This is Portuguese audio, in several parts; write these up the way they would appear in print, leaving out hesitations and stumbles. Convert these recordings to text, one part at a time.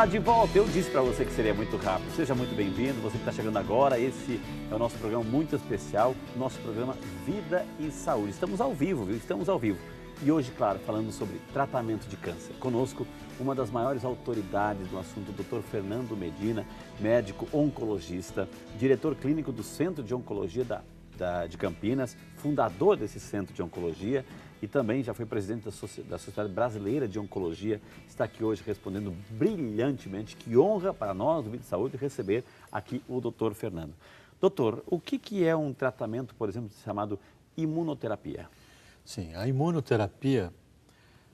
já de volta. Eu disse para você que seria muito rápido. Seja muito bem-vindo. Você que está chegando agora, esse é o nosso programa muito especial, nosso programa Vida e Saúde. Estamos ao vivo, viu? Estamos ao vivo. E hoje, claro, falando sobre tratamento de câncer. Conosco, uma das maiores autoridades no assunto, o Dr. Fernando Medina, médico oncologista, diretor clínico do Centro de Oncologia de Campinas, fundador desse Centro de Oncologia e também já foi presidente da Sociedade Brasileira de Oncologia. Está aqui hoje respondendo brilhantemente. Que honra para nós do Vida e Saúde receber aqui o Dr. Fernando. Doutor, o que é um tratamento, por exemplo, chamado imunoterapia? Sim, a imunoterapia,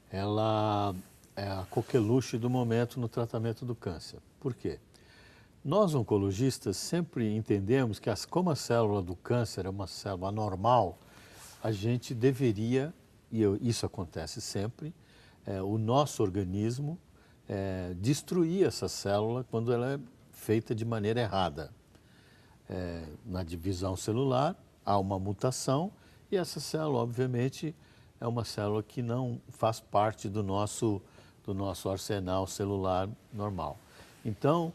ela é a coqueluche do momento no tratamento do câncer. Por quê? Nós, oncologistas, sempre entendemos que, como a célula do câncer é uma célula anormal, a gente deveria, e isso acontece sempre, o nosso organismo destruir essa célula quando ela é feita de maneira errada. Na divisão celular, há uma mutação e essa célula, obviamente, é uma célula que não faz parte do nosso arsenal celular normal. Então,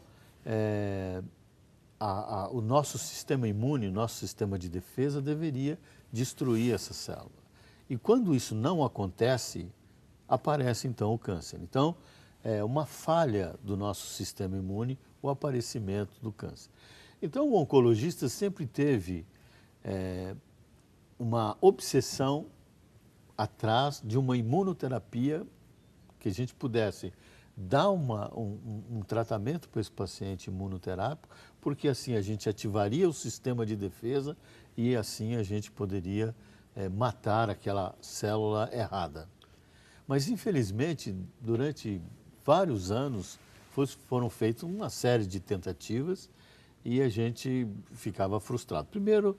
o nosso sistema imune, o nosso sistema de defesa deveria destruir essa célula. E quando isso não acontece, aparece então o câncer. Então, é uma falha do nosso sistema imune o aparecimento do câncer. Então, o oncologista sempre teve uma obsessão atrás de uma imunoterapia que a gente pudesse dar um tratamento para esse paciente imunoterápico, porque assim a gente ativaria o sistema de defesa e assim a gente poderia matar aquela célula errada. Mas, infelizmente, durante vários anos foram feitas uma série de tentativas e a gente ficava frustrado. Primeiro,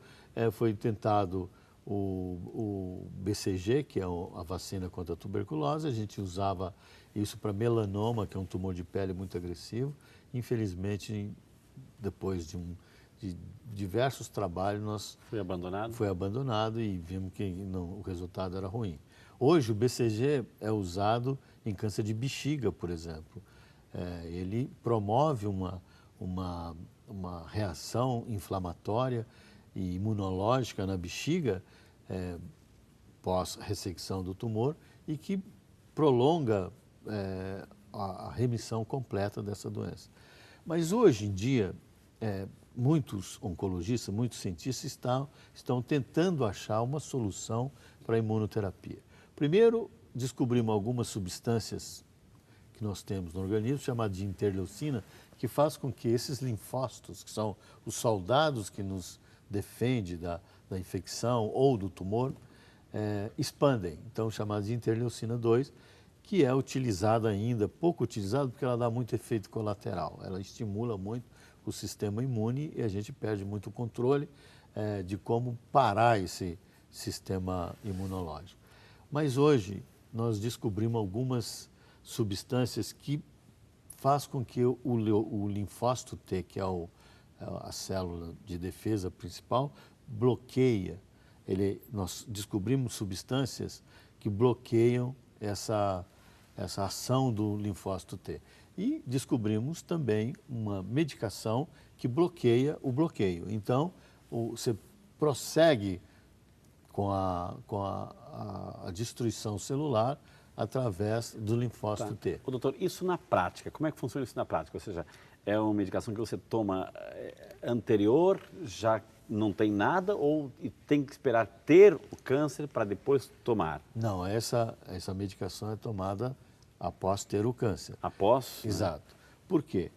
foi tentado o BCG, que é a vacina contra a tuberculose. A gente usava isso para melanoma, que é um tumor de pele muito agressivo. Infelizmente, depois de diversos trabalhos, foi abandonado e vimos que o resultado era ruim. Hoje, o BCG é usado em câncer de bexiga, por exemplo. Ele promove uma reação inflamatória e imunológica na bexiga pós-ressecção do tumor e que prolonga a remissão completa dessa doença. Mas hoje em dia, muitos oncologistas, muitos cientistas estão tentando achar uma solução para a imunoterapia. Primeiro, descobrimos algumas substâncias que nós temos no organismo, chamadas de interleucina, que faz com que esses linfócitos, que são os soldados que nos defendem da infecção ou do tumor, expandem. Então, chamados de interleucina 2, que é utilizada ainda, pouco utilizada, porque ela dá muito efeito colateral. Ela estimula muito o sistema imune e a gente perde muito o controle de como parar esse sistema imunológico. Mas hoje nós descobrimos algumas substâncias que faz com que o linfócito T, que é a célula de defesa principal, bloqueia. Nós descobrimos substâncias que bloqueiam essa ação do linfócito T. E descobrimos também uma medicação que bloqueia o bloqueio. Então, você prossegue com a destruição celular através do linfócito T. Doutor, isso na prática, como é que funciona isso na prática? Ou seja, é uma medicação que você toma anterior, já não tem nada, ou tem que esperar ter o câncer para depois tomar? Não, essa medicação é tomada após ter o câncer. Após? Exato. Né? Por quê?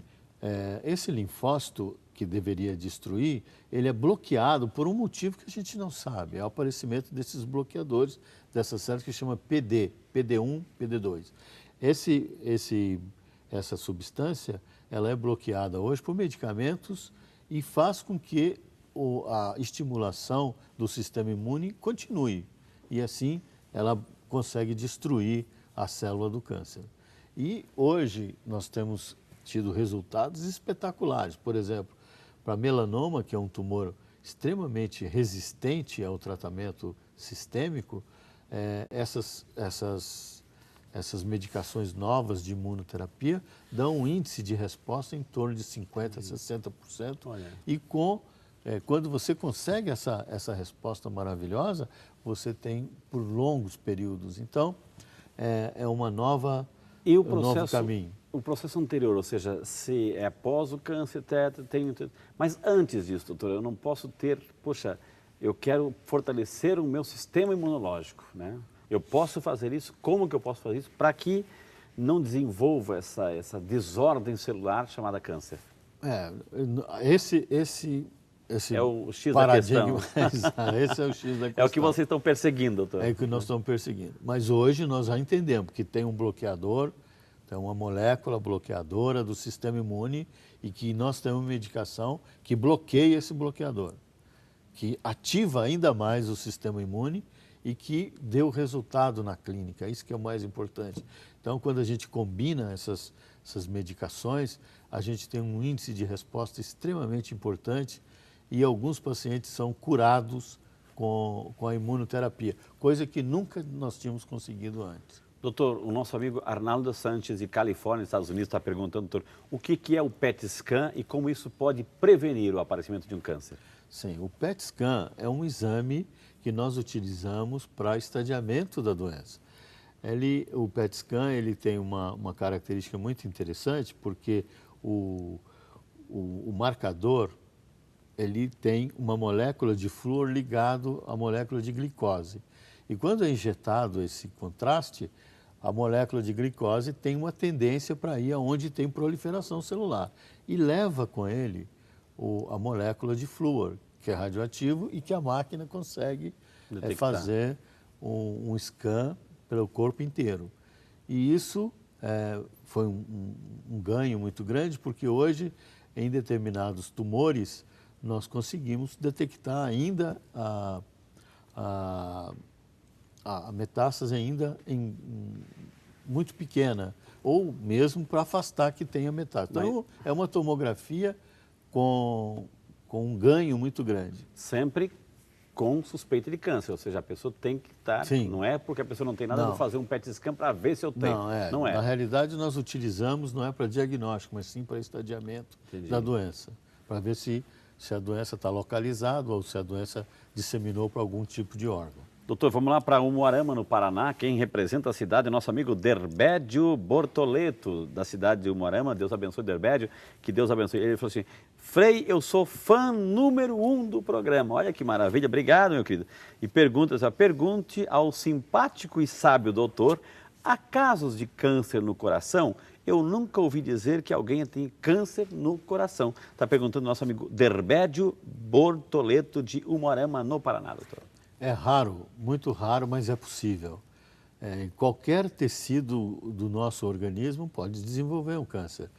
Esse linfócito que deveria destruir, ele é bloqueado por um motivo que a gente não sabe. É o aparecimento desses bloqueadores, dessas células que chama PD1, PD2. Essa substância, ela é bloqueada hoje por medicamentos e faz com que a estimulação do sistema imune continue. E assim, ela consegue destruir a célula do câncer. E hoje nós temos tido resultados espetaculares. Por exemplo, para melanoma, que é um tumor extremamente resistente ao tratamento sistêmico, essas medicações novas de imunoterapia dão um índice de resposta em torno de 50% a 60%. Olha. E quando você consegue essa resposta maravilhosa, você tem por longos períodos. Então, é uma nova, E um novo caminho. o processo anterior, ou seja, se é após o câncer, mas antes disso, doutor, eu não posso ter, poxa, eu quero fortalecer o meu sistema imunológico, né? Eu posso fazer isso, como que eu posso fazer isso para que não desenvolva essa desordem celular chamada câncer? Esse É o X paradigma, da questão. esse é o X da questão. É o que vocês estão perseguindo, doutor. É o que nós estamos perseguindo. Mas hoje nós já entendemos que tem um bloqueador, tem uma molécula bloqueadora do sistema imune e que nós temos uma medicação que bloqueia esse bloqueador, que ativa ainda mais o sistema imune e que deu resultado na clínica. Isso que é o mais importante. Então, quando a gente combina essas medicações, a gente tem um índice de resposta extremamente importante e alguns pacientes são curados com a imunoterapia, coisa que nunca nós tínhamos conseguido antes. Doutor, o nosso amigo Arnaldo Sanches, de Califórnia, Estados Unidos, está perguntando, doutor, o que é o PET scan e como isso pode prevenir o aparecimento de um câncer? Sim, o PET scan é um exame que nós utilizamos para estadiamento da doença. O PET scan ele tem uma característica muito interessante, porque o marcador ele tem uma molécula de flúor ligado à molécula de glicose. E quando é injetado esse contraste, a molécula de glicose tem uma tendência para ir aonde tem proliferação celular e leva com ele a molécula de flúor, que é radioativo e que a máquina consegue fazer um scan pelo corpo inteiro. E isso foi um ganho muito grande, porque hoje, em determinados tumores, nós conseguimos detectar ainda a metástase ainda muito pequena, ou mesmo para afastar que tenha metástase. Então, é uma tomografia com um ganho muito grande. Sempre com suspeita de câncer, ou seja, a pessoa tem que estar, não é porque a pessoa não tem nada, eu vou fazer um PET scan para ver se eu tenho. Não é. Na realidade, nós utilizamos, não é para diagnóstico, mas sim para estadiamento da doença, para ver se a doença está localizada ou se a doença disseminou para algum tipo de órgão. Doutor, vamos lá para Umuarama, no Paraná. Quem representa a cidade é nosso amigo Derbédio Bortoleto, da cidade de Umuarama. Deus abençoe, Derbédio, que Deus abençoe. Ele falou assim, Frei, eu sou fã número 1 do programa. Olha que maravilha, obrigado, meu querido. E pergunte ao simpático e sábio doutor, há casos de câncer no coração? Eu nunca ouvi dizer que alguém tem câncer no coração. Está perguntando nosso amigo Derbédio Bortoleto, de Umuarama, no Paraná, doutor. É raro, muito raro, mas é possível. Qualquer tecido do nosso organismo pode desenvolver um câncer.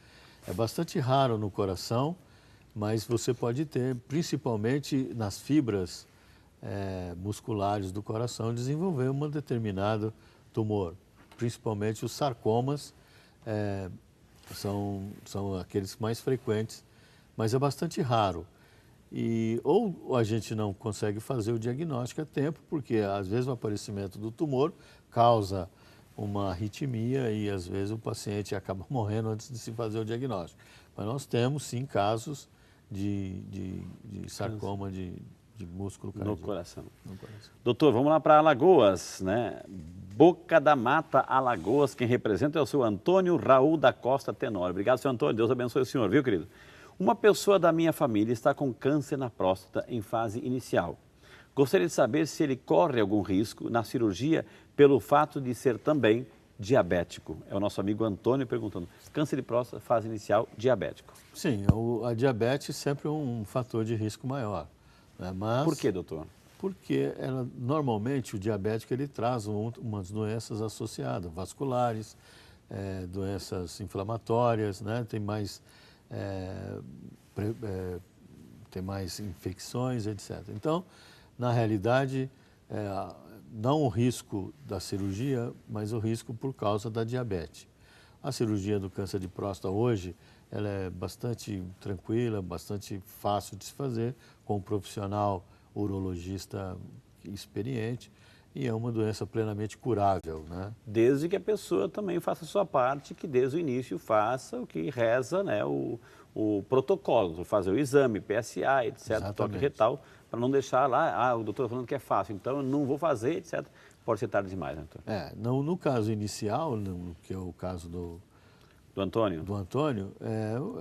É bastante raro no coração, mas você pode ter, principalmente nas fibras musculares do coração, desenvolver um determinado tumor. Principalmente os sarcomas são aqueles mais frequentes, mas é bastante raro. Ou a gente não consegue fazer o diagnóstico a tempo, porque às vezes o aparecimento do tumor causa uma arritmia e às vezes o paciente acaba morrendo antes de se fazer o diagnóstico. Mas nós temos sim casos de sarcoma de músculo cardíaco. No coração. Doutor, vamos lá para Alagoas, né? Boca da Mata, Alagoas. Quem representa é o seu Antônio Raul da Costa Tenório. Obrigado, senhor Antônio. Deus abençoe o senhor, viu, querido? Uma pessoa da minha família está com câncer na próstata em fase inicial. Gostaria de saber se ele corre algum risco na cirurgia pelo fato de ser também diabético. É o nosso amigo Antônio perguntando. Câncer de próstata, fase inicial, diabético. Sim, a diabetes sempre é um fator de risco maior. Né? Mas, por quê, doutor? Porque normalmente o diabético ele traz umas doenças associadas, vasculares, doenças inflamatórias, né? Tem mais infecções, etc. Então, na realidade, não o risco da cirurgia, mas o risco por causa da diabetes. A cirurgia do câncer de próstata hoje, ela é bastante tranquila, bastante fácil de se fazer, com um profissional urologista experiente. e é uma doença plenamente curável, né? Desde que a pessoa também faça a sua parte, que desde o início faça o que reza, né, o protocolo, fazer o exame, PSA, etc., Exatamente. toque retal, para não deixar lá, o doutor falando que é fácil, então eu não vou fazer, etc. Pode ser tarde demais, né, doutor? No caso inicial, que é o caso Do Antônio? do Antônio,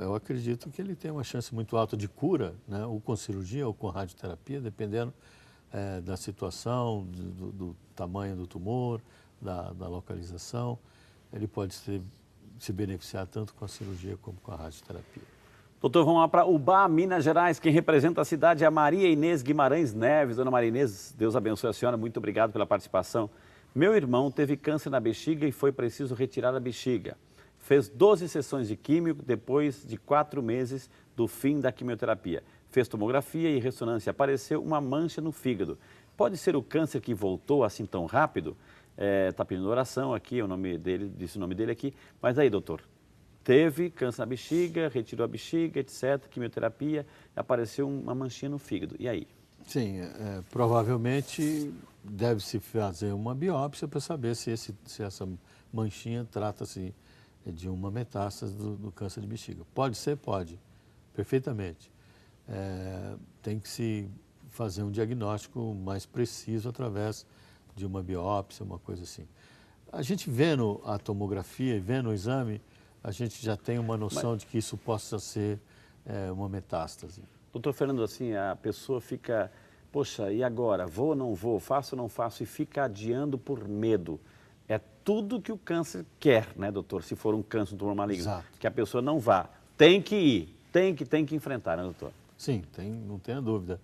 eu acredito que ele tem uma chance muito alta de cura, né? Ou com cirurgia ou com radioterapia, dependendo da situação, do tamanho do tumor, da localização. Ele pode se beneficiar tanto com a cirurgia como com a radioterapia. Doutor, vamos lá para Ubá, Minas Gerais. Quem representa a cidade é a Maria Inês Guimarães Neves. Dona Maria Inês, Deus abençoe a senhora, muito obrigado pela participação. Meu irmão teve câncer na bexiga e foi preciso retirar a bexiga. Fez 12 sessões de químio depois de 4 meses do fim da quimioterapia. Fez tomografia e ressonância. Apareceu uma mancha no fígado. Pode ser o câncer que voltou assim tão rápido? Está pedindo oração aqui, o nome dele, disse o nome dele aqui. Mas aí, doutor, teve câncer na bexiga, retirou a bexiga, etc., quimioterapia, apareceu uma manchinha no fígado. E aí? Sim, provavelmente deve-se fazer uma biópsia para saber se essa manchinha trata-se de uma metástase do câncer de bexiga. Pode ser? Pode, perfeitamente. Tem que se fazer um diagnóstico mais preciso através de uma biópsia, uma coisa assim. A gente vendo a tomografia e vendo o exame, a gente já tem uma noção de que isso possa ser uma metástase. Doutor Fernando, assim, a pessoa fica, poxa, e agora? Vou ou não vou? Faço ou não faço? E fica adiando por medo. É tudo que o câncer quer, né, doutor? Se for um câncer, um tumor maligno. Exato. Que a pessoa não vá. Tem que ir, tem que enfrentar, né, doutor? Sim, não tenha dúvida.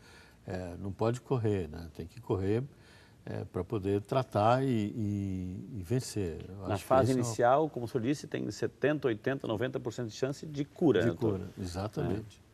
Não pode correr, né? Tem que correr para poder tratar e vencer. Na fase inicial, como o senhor disse, tem 70%, 80%, 90% de chance de cura, de né, doutor? cura, exatamente.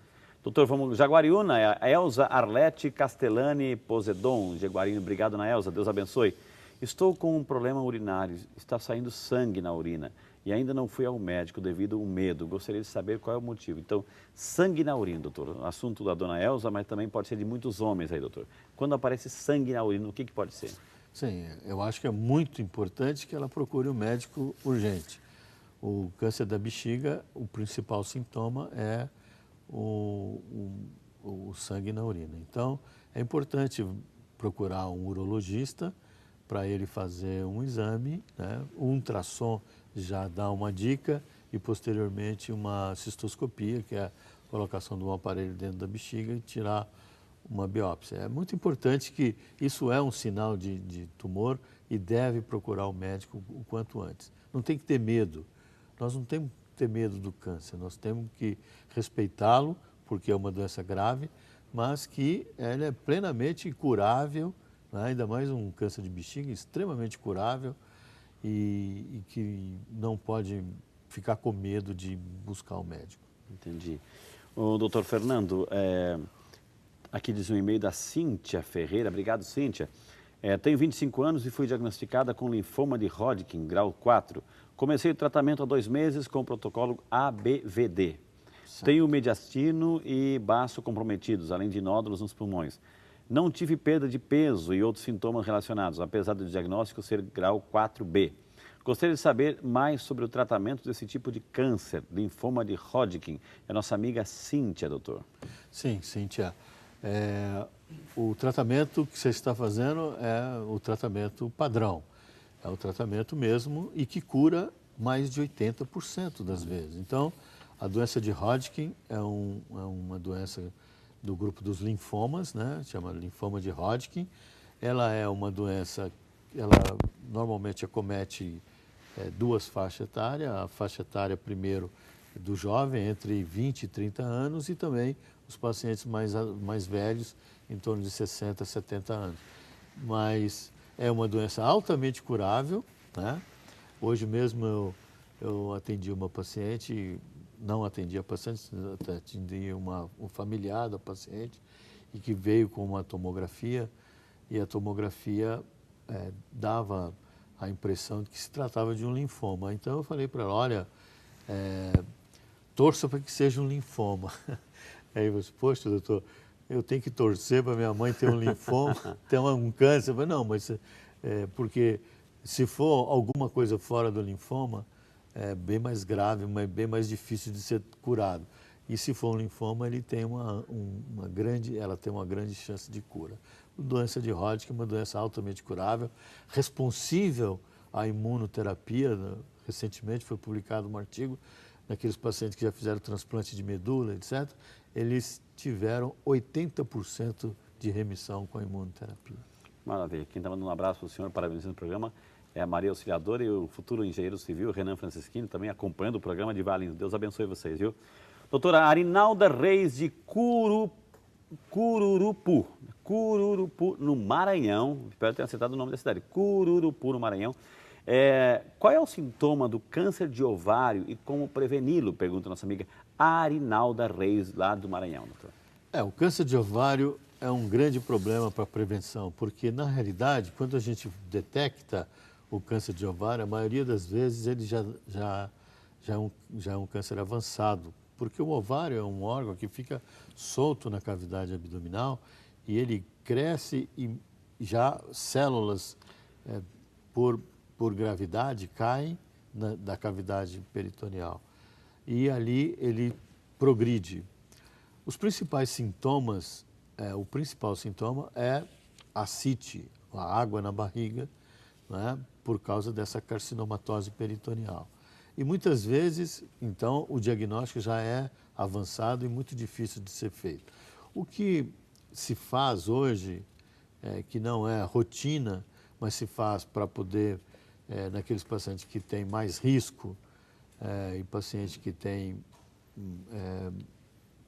Doutor, vamos, Jaguariúna, a Elza Arlete Castellani Pozedon, Jaguariúna, obrigado, Ana Elza, Deus abençoe. Estou com um problema urinário, está saindo sangue na urina e ainda não fui ao médico devido ao medo. Gostaria de saber qual é o motivo. Então, sangue na urina, doutor, assunto da dona Elza, mas também pode ser de muitos homens aí, doutor. Quando aparece sangue na urina, o que pode ser? Sim, eu acho que é muito importante que ela procure um médico urgente. O câncer da bexiga, o principal sintoma é o sangue na urina. Então, é importante procurar um urologista para ele fazer um exame, né? Um ultrassom já dá uma dica e posteriormente uma cistoscopia, que é a colocação de um aparelho dentro da bexiga e tirar uma biópsia. É muito importante que isso é um sinal de tumor e deve procurar o médico o quanto antes. Não tem que ter medo. Nós não temos que ter medo do câncer, nós temos que respeitá-lo, porque é uma doença grave, mas que ela é plenamente curável, né? Ainda mais um câncer de bexiga extremamente curável e que não pode ficar com medo de buscar o médico. Entendi. O doutor Fernando, aqui diz um e-mail da Cíntia Ferreira. Obrigado, Cíntia. Tenho 25 anos e fui diagnosticada com linfoma de Hodgkin, grau 4. Comecei o tratamento há 2 meses com o protocolo ABVD. Certo. Tenho mediastino e baço comprometidos, além de nódulos nos pulmões. Não tive perda de peso e outros sintomas relacionados, apesar do diagnóstico ser grau 4B. Gostaria de saber mais sobre o tratamento desse tipo de câncer, linfoma de Hodgkin. É a nossa amiga Cíntia, doutor. Sim, Cíntia. O tratamento que você está fazendo é o tratamento padrão. É o tratamento mesmo e que cura mais de 80% das vezes. Então, a doença de Hodgkin é uma doença do grupo dos linfomas, né? Chama linfoma de Hodgkin. Ela é uma doença, ela normalmente acomete 2 faixas etárias. A faixa etária primeiro do jovem, entre 20 e 30 anos, e também os pacientes mais velhos, em torno de 60, 70 anos. Mas é uma doença altamente curável, né? Hoje mesmo eu atendi uma paciente, não atendi a paciente, atendi um familiar da paciente e que veio com uma tomografia e a tomografia dava a impressão de que se tratava de um linfoma. Então eu falei para ela, olha, torça para que seja um linfoma. Aí eu disse, poxa, doutor, eu tenho que torcer para minha mãe ter um linfoma, ter um câncer. Eu falei, não, mas Porque se for alguma coisa fora do linfoma, é bem mais grave, bem mais difícil de ser curado. E se for um linfoma, ele tem ela tem uma grande chance de cura. A doença de Hodgkin é uma doença altamente curável, responsível à imunoterapia. Recentemente foi publicado um artigo naqueles pacientes que já fizeram transplante de medula, etc. Eles tiveram 80% de remissão com a imunoterapia. Maravilha. Quem está mandando um abraço para o senhor, parabenizando o programa, é a Maria Auxiliadora e o futuro engenheiro civil, Renan Francisquini, também acompanhando o programa de Valinhos. Deus abençoe vocês, viu? Doutora Arinalda Reis de Cururupu, no Maranhão. Espero ter acertado o nome da cidade. Cururupu, no Maranhão. Qual é o sintoma do câncer de ovário e como preveni-lo? Pergunta nossa amiga Arinalda Reis, lá do Maranhão, doutor. O câncer de ovário é um grande problema para a prevenção, porque, na realidade, quando a gente detecta o câncer de ovário, a maioria das vezes ele já é um câncer avançado, porque o ovário é um órgão que fica solto na cavidade abdominal e ele cresce e já células por gravidade caem da cavidade peritoneal e ali ele progride. Os principais sintomas, o principal sintoma é a ascite, a água na barriga, né, por causa dessa carcinomatose peritoneal. E muitas vezes, então, o diagnóstico já é avançado e muito difícil de ser feito. O que se faz hoje, que não é rotina, mas se faz para poder, naqueles pacientes que têm mais risco e pacientes que têm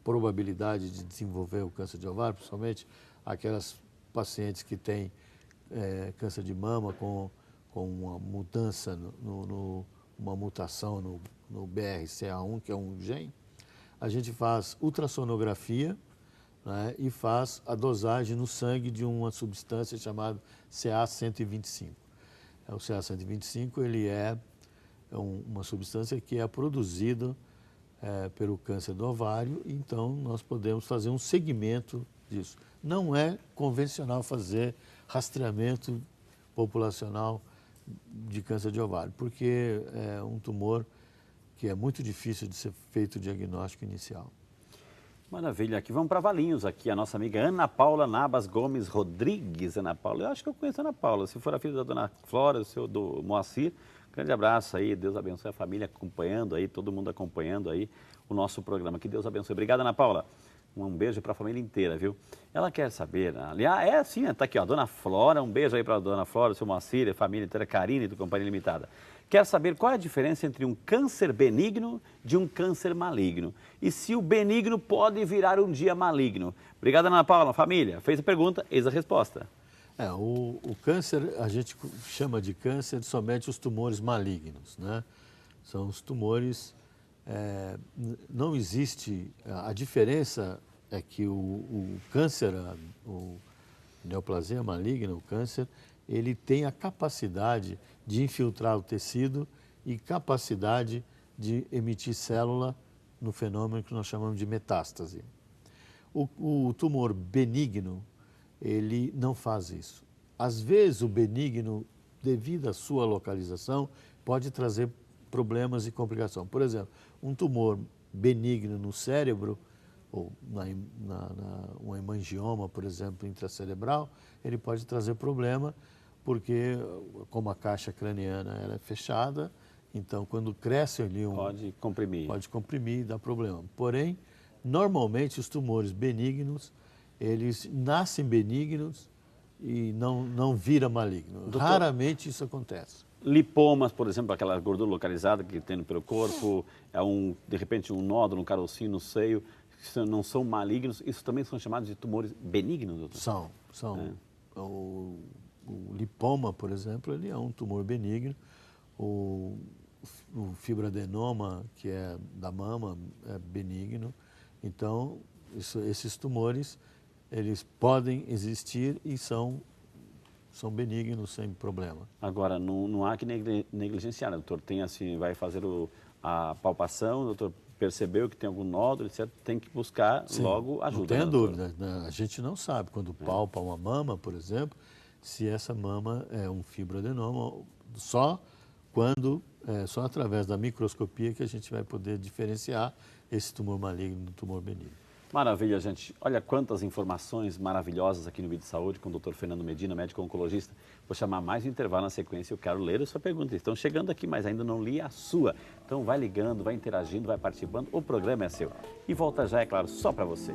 probabilidade de desenvolver o câncer de ovário, principalmente aquelas pacientes que têm câncer de mama com uma mudança, uma mutação no BRCA1, que é um gene, a gente faz ultrassonografia, né, e faz a dosagem no sangue de uma substância chamada CA-125. O CA-125 ele é uma substância que é produzida pelo câncer do ovário, então nós podemos fazer um segmento disso. Não é convencional fazer rastreamento populacional de câncer de ovário, porque é um tumor que é muito difícil de ser feito o diagnóstico inicial. Maravilha. Aqui vamos para Valinhos, aqui a nossa amiga Ana Paula Nabas Gomes Rodrigues. Ana Paula, eu acho que eu conheço a Ana Paula. Se for a filha da dona Flora, o seu do Moacir, grande abraço aí, Deus abençoe a família acompanhando aí, todo mundo acompanhando aí o nosso programa. Que Deus abençoe. Obrigado, Ana Paula. Um beijo para a família inteira, viu? Ela quer saber, aliás, sim, está aqui, ó, Dona Flora, um beijo aí para a Dona Flora, seu Moacir, a família inteira, Karine do Companhia Limitada. Quer saber qual é a diferença entre um câncer benigno de um câncer maligno? E se o benigno pode virar um dia maligno? Obrigado, Ana Paula, família. Fez a pergunta, eis a resposta. O câncer, a gente chama de câncer somente os tumores malignos, né? São os tumores, não existe, a diferença é que o câncer, o neoplasia maligna, o câncer, ele tem a capacidade de infiltrar o tecido e capacidade de emitir célula no fenômeno que nós chamamos de metástase. O tumor benigno, ele não faz isso. Às vezes, o benigno, devido à sua localização, pode trazer problemas e complicações. Por exemplo, um tumor benigno no cérebro, ou um hemangioma, por exemplo, intracerebral, ele pode trazer problema, porque como a caixa craniana ela é fechada, então quando cresce ali pode comprimir e dá problema. Porém, normalmente os tumores benignos, eles nascem benignos e não vira maligno. Doutor, raramente isso acontece. Lipomas, por exemplo, aquela gordura localizada que tem pelo corpo, de repente um nódulo, um carocinho no seio, que não são malignos, isso também são chamados de tumores benignos, doutor? São. O lipoma, por exemplo, ele é um tumor benigno. O fibroadenoma, que é da mama, é benigno. Então, esses tumores, eles podem existir e são benignos sem problema. Agora, não há que negligenciar, né, doutor? Tem assim, vai fazer a palpação, o doutor percebeu que tem algum nódulo, etc., tem que buscar logo ajuda. Não tem dúvida, né? A gente não sabe. Quando palpa uma mama, por exemplo, se essa mama é um fibroadenoma, só através da microscopia que a gente vai poder diferenciar esse tumor maligno do tumor benigno. Maravilha, gente. Olha quantas informações maravilhosas aqui no Vídeo de Saúde com o Dr. Fernando Medina, médico oncologista. Vou chamar mais um intervalo na sequência. Eu quero ler a sua pergunta. Estão chegando aqui, mas ainda não li a sua. Então vai ligando, vai interagindo, vai participando. O programa é seu. E volta já, é claro, só para você.